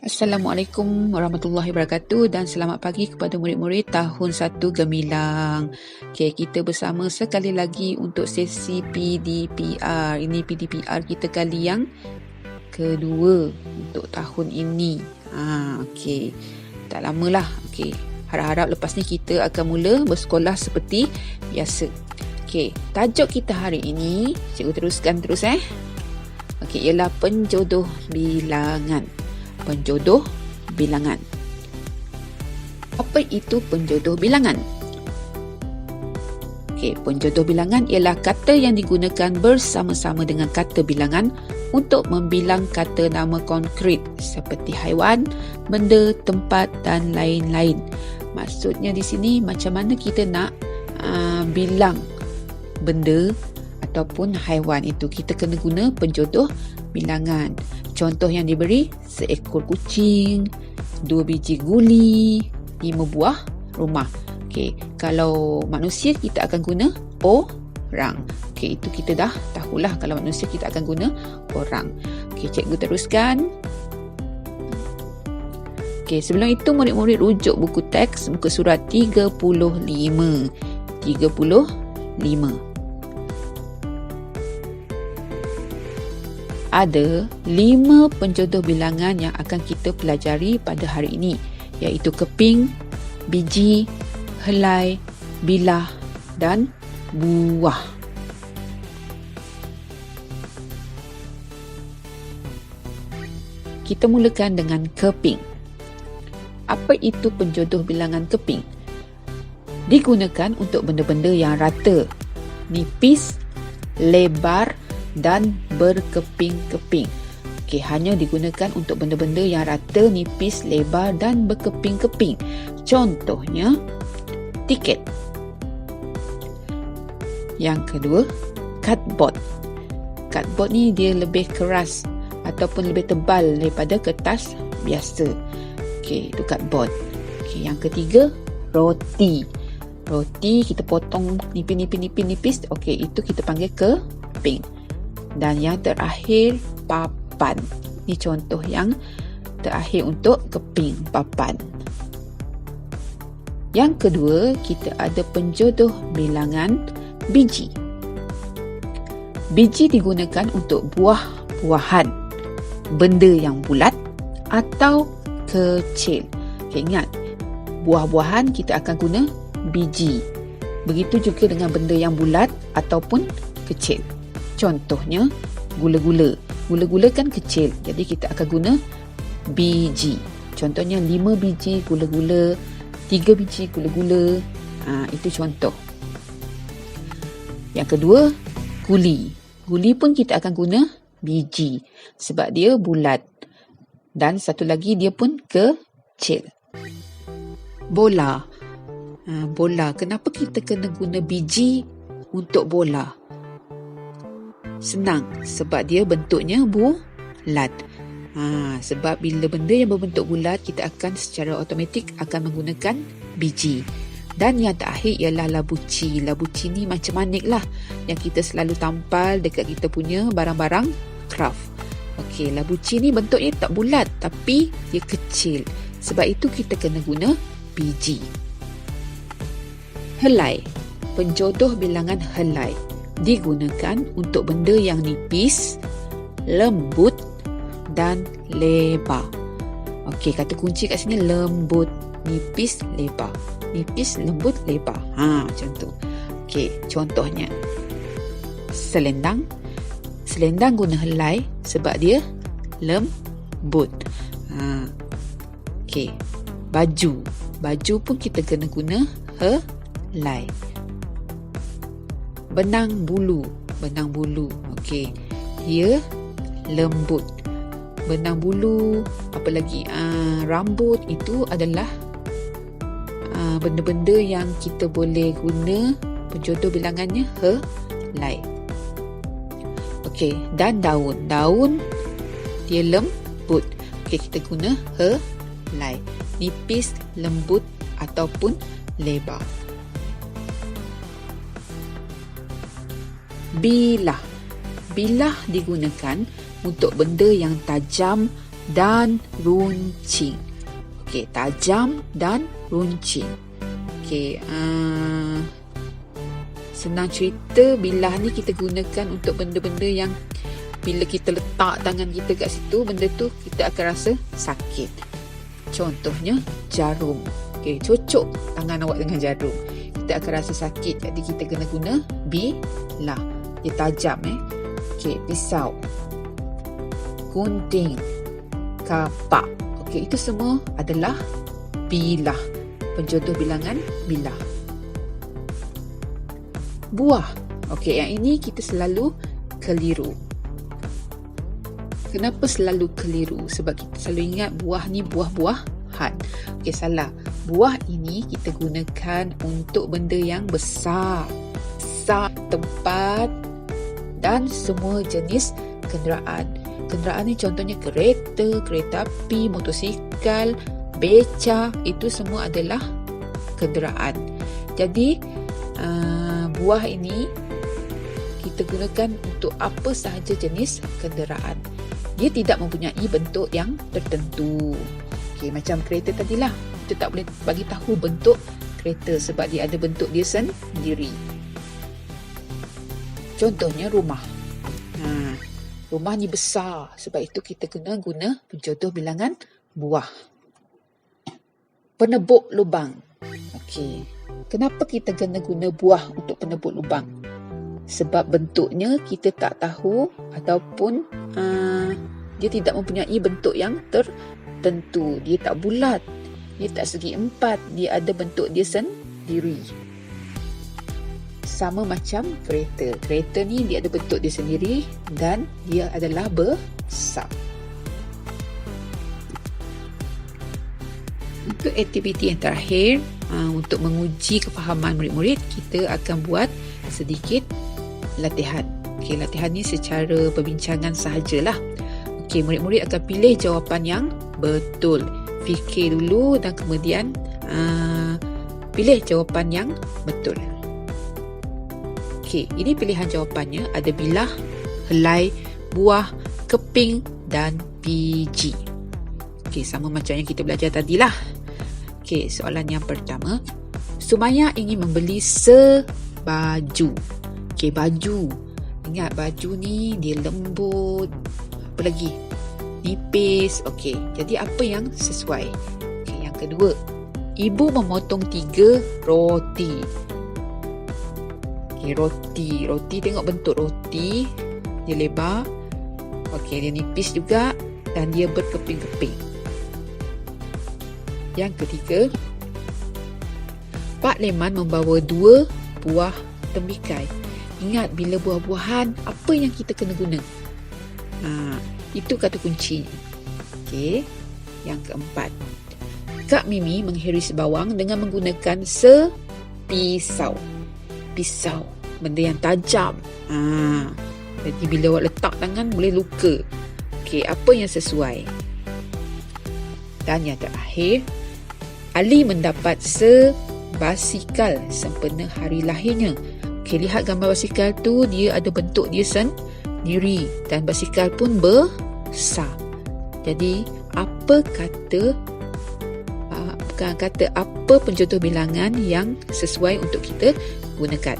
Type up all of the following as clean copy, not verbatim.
Assalamualaikum warahmatullahi wabarakatuh dan selamat pagi kepada murid-murid tahun 1 Gemilang. Okey, kita bersama sekali lagi untuk sesi PDPR. Ini PDPR kita kali yang kedua untuk tahun ini. Okey. Tak lamalah. Okey. Harap-harap lepas ni kita akan mula bersekolah seperti biasa. Okey, tajuk kita hari ini, cikgu teruskan terus Okey, ialah penjodoh bilangan. Penjodoh bilangan. Apa itu penjodoh bilangan? Okey, penjodoh bilangan ialah kata yang digunakan bersama-sama dengan kata bilangan untuk membilang kata nama konkret seperti haiwan, benda, tempat dan lain-lain. Maksudnya di sini macam mana kita nak bilang benda ataupun haiwan itu, kita kena guna penjodoh bilangan. Contoh yang diberi, seekor kucing, 2 biji guli, 5 buah rumah. Okey, kalau manusia kita akan guna orang. Okey, itu kita dah tahulah kalau manusia kita akan guna orang. Okey, cikgu teruskan. Okey, sebelum itu murid-murid rujuk buku teks muka surat 35. 35. Ada 5 penjodoh bilangan yang akan kita pelajari pada hari ini, iaitu keping, biji, helai, bilah dan buah. Kita mulakan dengan keping. Apa itu penjodoh bilangan keping? Digunakan untuk benda-benda yang rata, nipis, lebar dan berkeping-keping. Okey, hanya digunakan untuk benda-benda yang rata, nipis, lebar dan berkeping-keping. Contohnya, tiket. Yang kedua, cardboard. Cardboard ni dia lebih keras ataupun lebih tebal daripada kertas biasa. Okey, itu cardboard. Okey, yang ketiga, roti. Roti kita potong nipis. Okey, itu kita panggil keping. Dan yang terakhir, papan. Ini contoh yang terakhir untuk keping, papan. Yang kedua, kita ada penjodoh bilangan biji. Biji digunakan untuk buah-buahan, benda yang bulat atau kecil. Okay, ingat, buah-buahan kita akan guna biji. Begitu juga dengan benda yang bulat ataupun kecil. Contohnya, gula-gula. Gula-gula kan kecil, jadi kita akan guna biji. Contohnya 5 biji gula-gula, 3 biji gula-gula. Itu contoh. Yang kedua, guli. Guli pun kita akan guna biji sebab dia bulat. Dan satu lagi dia pun kecil. Bola. Bola. Kenapa kita kena guna biji untuk bola? Senang, sebab dia bentuknya bulat. Sebab bila benda yang berbentuk bulat, kita akan secara automatik akan menggunakan biji. Dan yang terakhir ialah labuci. Labuci ni macam manik lah, yang kita selalu tampal dekat kita punya barang-barang craft. Okey, labuci ni bentuknya tak bulat tapi dia kecil. Sebab itu kita kena guna biji. Helai. Penjodoh bilangan helai digunakan untuk benda yang nipis, lembut dan lebar. Okey, kata kunci kat sini lembut, nipis, lebar. Nipis, lembut, lebar. Macam tu. Okey, contohnya selendang. Selendang guna helai sebab dia lembut. Okey, baju. Baju pun kita kena guna helai. Benang bulu. Benang bulu. Okey, dia lembut. Benang bulu, apa lagi? Rambut, itu adalah benda-benda yang kita boleh guna penjodoh bilangannya helai. Okey, dan daun. Daun dia lembut. Okey, kita guna helai. Nipis, lembut ataupun lebar. Bilah. Bilah digunakan untuk benda yang tajam dan runcing. Okey, tajam dan runcing. Okey, senang cerita, bilah ni kita gunakan untuk benda-benda yang bila kita letak tangan kita kat situ, benda tu kita akan rasa sakit. Contohnya jarum. Okey, cocok tangan awak dengan jarum, kita akan rasa sakit. Jadi kita kena guna bilah. Dia tajam Okey, pisau, gunting, kapak. Okey, itu semua adalah bilah. Penjodoh bilangan bilah. Buah. Okey, yang ini kita selalu keliru. Kenapa selalu keliru? Sebab kita selalu ingat buah ni buah-buahan. Okey, salah. Buah ini kita gunakan untuk benda yang besar. Besar, tempat dan semua jenis kenderaan. Kenderaan ni contohnya kereta, kereta api, motosikal, beca. Itu semua adalah kenderaan. Jadi, buah ini kita gunakan untuk apa sahaja jenis kenderaan. Dia tidak mempunyai bentuk yang tertentu. Okey, macam kereta tadilah, kita tak boleh bagi tahu bentuk kereta sebab dia ada bentuk dia sendiri. Contohnya rumah. Rumah ni besar, sebab itu kita kena guna penjodoh bilangan buah. Penebuk lubang. Okey, kenapa kita kena guna buah untuk penebuk lubang? Sebab bentuknya kita tak tahu ataupun dia tidak mempunyai bentuk yang tertentu. Dia tak bulat, dia tak segi empat, dia ada bentuk dia sendiri. Sama macam kereta. Kereta ni dia ada bentuk dia sendiri dan dia adalah besar. Untuk aktiviti yang terakhir, untuk menguji kefahaman murid-murid, kita akan buat sedikit latihan. Okey, latihan ni secara perbincangan sahajalah. Okey, murid-murid akan pilih jawapan yang betul. Fikir dulu dan kemudian pilih jawapan yang betul. Okey, ini pilihan jawapannya ada bilah, helai, buah, keping dan biji. Okey, sama macam yang kita belajar tadilah. Okey, soalan yang pertama. Sumaya ingin membeli sebaju. Okey, baju. Ingat baju ni dia lembut. Apa lagi? Nipis. Okey, jadi apa yang sesuai? Okey, yang kedua. Ibu memotong 3 roti. Okey, roti. Roti, tengok bentuk roti. Dia lebar. Okey, dia nipis juga dan dia berkeping-keping. Yang ketiga, Pak Leman membawa 2 buah tembikai. Ingat, bila buah-buahan, apa yang kita kena guna? Itu kata kunci. Okey, yang keempat. Kak Mimi menghiris bawang dengan menggunakan sepisau. Pisau, benda yang tajam. Jadi bila awak letak tangan boleh luka. Okey, apa yang sesuai? Dan yang terakhir, Ali mendapat sebasikal sempena hari lahirnya. Okey, lihat gambar basikal tu, dia ada bentuk dia sendiri dan basikal pun besar. Jadi, apa apa penjodoh bilangan yang sesuai untuk kita gunakan?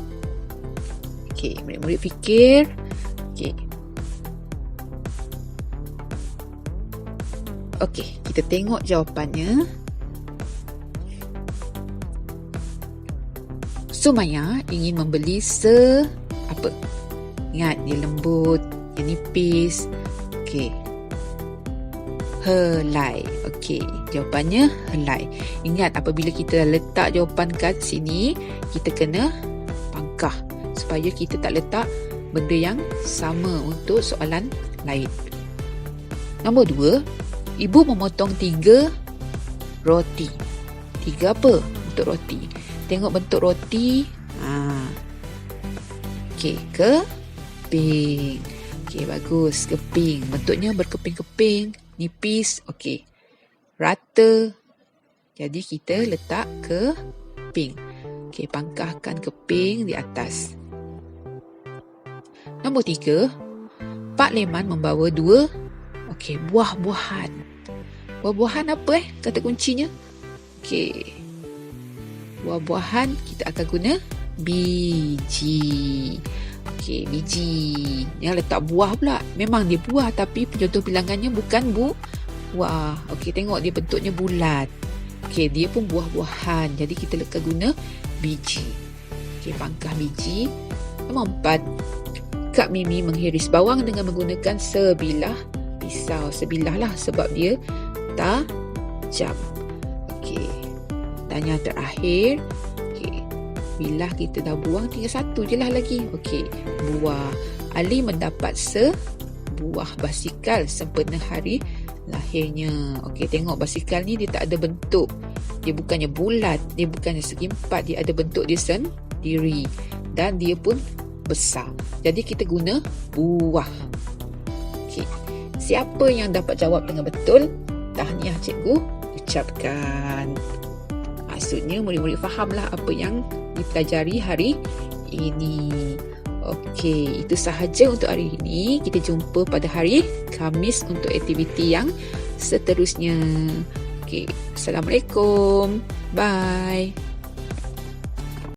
Okey, murid-murid fikir. Okey. Okey, kita tengok jawapannya. Sumaya ingin membeli apa? Ingat, dia lembut, dia nipis. Okey. Helai. Okey, jawapannya helai. Ingat, apabila kita letak jawapan kat sini, kita kena pangkah supaya kita tak letak benda yang sama untuk soalan lain. Nombor 2, ibu memotong 3 roti. 3 apa untuk roti? Tengok bentuk roti. Okey, keping. Okey, bagus. Keping. Bentuknya berkeping-keping, nipis. Okey. Rata. Jadi kita letak keping. Okey, pangkahkan keping di atas. Nombor 3. Pak Leman membawa 2. Okey, buah-buahan. Buah-buahan apa kata kuncinya? Okey. Buah-buahan kita akan guna biji. Okey, biji. Yang letak buah pula. Memang dia buah tapi contoh bilangannya bukan buah. Okey, tengok dia bentuknya bulat. Okey, dia pun buah-buahan. Jadi kita akan guna biji. Okey, pangkah biji. Nombor 4. Kak Mimi menghiris bawang dengan menggunakan sebilah pisau. Sebilah lah sebab dia tajam. Okey. Dan yang terakhir, okey, bilah kita dah buang, tinggal satu je lah lagi. Okey, buah. Ali mendapat sebuah basikal sempena hari lahirnya. Okey, tengok basikal ni dia tak ada bentuk. Dia bukannya bulat, dia bukannya segi empat, dia ada bentuk dia sendiri. Dan dia pun besar. Jadi kita guna buah. Okey. Siapa yang dapat jawab dengan betul? Tahniah cikgu ucapkan. Maksudnya murid-murid fahamlah apa yang dipelajari hari ini. Okey, itu sahaja untuk hari ini. Kita jumpa pada hari Khamis untuk aktiviti yang seterusnya. Okey, Assalamualaikum. Bye.